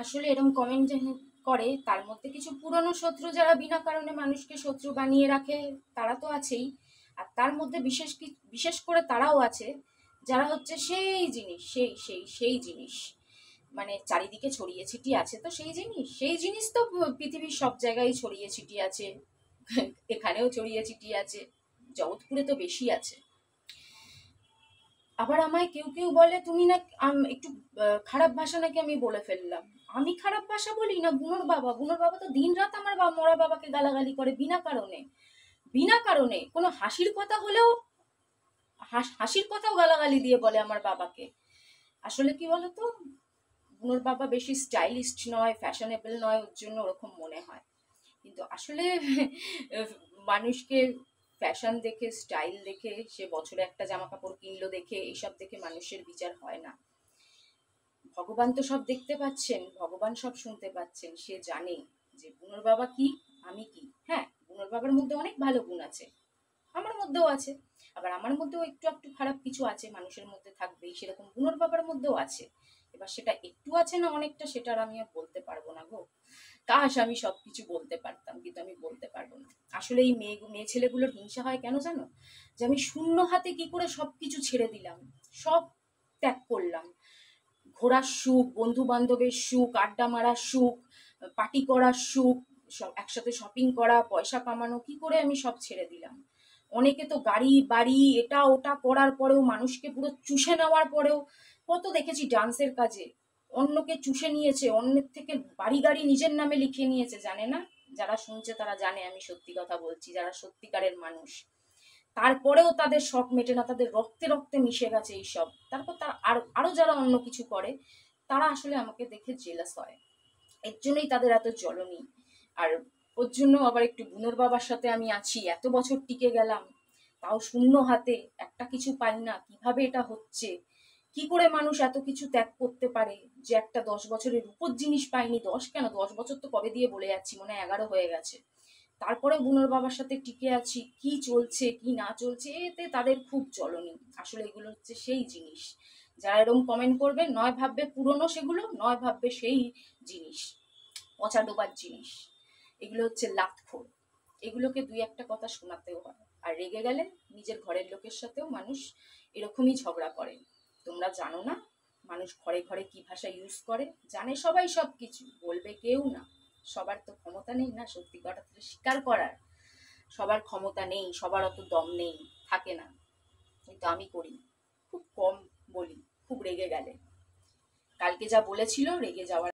আসলে এরকম কমেন্ট করে তার মধ্যে কিছু পুরনো শত্রু যারা বিনা কারণে মানুষকে শত্রু বানিয়ে রাখে তারা তো আছেই। আর তার মধ্যে বিশেষ করে তারাও আছে যারা হচ্ছে সেই জিনিস সেই জিনিস মানে চারিদিকে ছড়িয়ে ছিটিয়ে আছে। তো সেই জিনিস তো পৃথিবীর সব জায়গায় ছড়িয়ে ছিটিয়ে আছে, এখানেও ছড়িয়ে ছিটিয়ে আছে, জগৎপুরে তো বেশি আছে। আবার আমায় কেউ কেউ বলে তুমি না একটু খারাপ ভাষা নাকি আমি বলে ফেললাম। আমি খারাপ ভাষা বলি না, বুনোর বাবা তো দিন রাত আমার মরা বাবাকে গালাগালি করে বিনা কারণে। বিনা কারণে কোনো হাসির কথা হলেও হাসির কথাও গালাগালি দিয়ে বলে আমার বাবাকে। আসলে কি বলতো, বুনোর বাবা বেশি স্টাইলিস্ট নয়, ফ্যাশনেবল নয়, ওর জন্য ওরকম মনে হয়। কিন্তু আসলে মানুষকে ফ্যাশন দেখে, স্টাইল দেখে, সে বছরে একটা জামা কাপড় কিনলো দেখে, এইসব দেখে মানুষের বিচার হয় না। ভগবান তো সব দেখতে পাচ্ছেন, ভগবান সব শুনতে পাচ্ছেন, সে জানে যে বুনোর বাবা কি, আমি কি। হ্যাঁ, বুনোর বাবার মধ্যে অনেক ভালো গুণ আছে, আমার মধ্যেও আছে। আবার আমার মধ্যেও একটু একটু খারাপ কিছু আছে, মানুষের মধ্যে থাকবেই, সেরকম বুনোর বাবার মধ্যেও আছে। এবার সেটা একটু আছে না অনেকটা, সেটা আর আমি আর বলতে পারবো না গো। কাশ আমি সবকিছু বলতে পারতাম, কিন্তু আমি বলতে পারবো না। আসলে এই মেয়ে ছেলেগুলোর হিংসা হয় কেন জানো? যে আমি শূন্য হাতে কি করে সবকিছু ছেড়ে দিলাম, সব ত্যাগ করলাম। ঘোরার সুখ, বন্ধু বান্ধবের সুখ, আড্ডা মারার সুখ, পার্টি করার সুখ, সব একসাথে শপিং করা, পয়সা কামানো, কি করে আমি সব ছেড়ে দিলাম। অনেকে তো গাড়ি বাড়ি এটা ওটা করার পরেও, মানুষকে পুরো চুষে নেওয়ার পরেও, কত দেখেছি ডান্সের কাজে অন্যকে চুষে নিয়েছে, অন্যের থেকে বাড়ি গাড়ি নিজের নামে লিখিয়ে নিয়েছে। জানে না, যারা শুনছে তারা জানে আমি সত্যি কথা বলছি, যারা সত্যিকারের মানুষ। তারপরেও তাদের শখ মেটে না, তাদের রক্তে রক্তে মিশে গেছে এইসব। তারপর তার আরো যারা অন্য কিছু করে, তারা আসলে আমাকে দেখে জেলাস হয়। এর জন্যই তাদের এত জ্বলনি। আর ওর জন্য আবার একটু বুনোর বাবার সাথে আমি আছি, এত বছর টিকে গেলাম, তাও শূন্য হাতে, একটা কিছু পাই না। কিভাবে এটা হচ্ছে? কি করে মানুষ এত কিছু ত্যাগ করতে পারে, যে একটা 10 বছরের উপর জিনিস পাইনি। 10 কেন, 10 বছর তো কবে দিয়ে বলে যাচ্ছি, মনে হয় 11 হয়ে গেছে। তারপরে বুনোর বাবার সাথে টিকে আছি, কি চলছে কি না চলছে এতে তাদের খুব জ্বলনি। আসলে এগুলো হচ্ছে সেই জিনিস, যারা এরকম কমেন্ট করবে, নয় ভাববে পুরনো সেগুলো, নয় ভাববে সেই জিনিস, পচা ডোবার জিনিস। এগুলো হচ্ছে লাতখোর। এগুলোকে দুই একটা কথা শোনাতেও হয়। আর রেগে গেলে নিজের ঘরের লোকের সাথেও মানুষ এরকমই ঝগড়া করে। তোমরা জানো না মানুষ ঘরে ঘরে কি ভাষা ইউজ করে? জানে সবাই সব কিছু, বলবে কেউ না। সবার তো ক্ষমতা নেই না সত্যি কথাটা স্বীকার করার। সবার ক্ষমতা নেই, সবার অত দম নেই, থাকে না। কিন্তু আমি করি, খুব কম বলি, খুব রেগে গেলে। কালকে যা বলেছিল রেগে যাওয়ার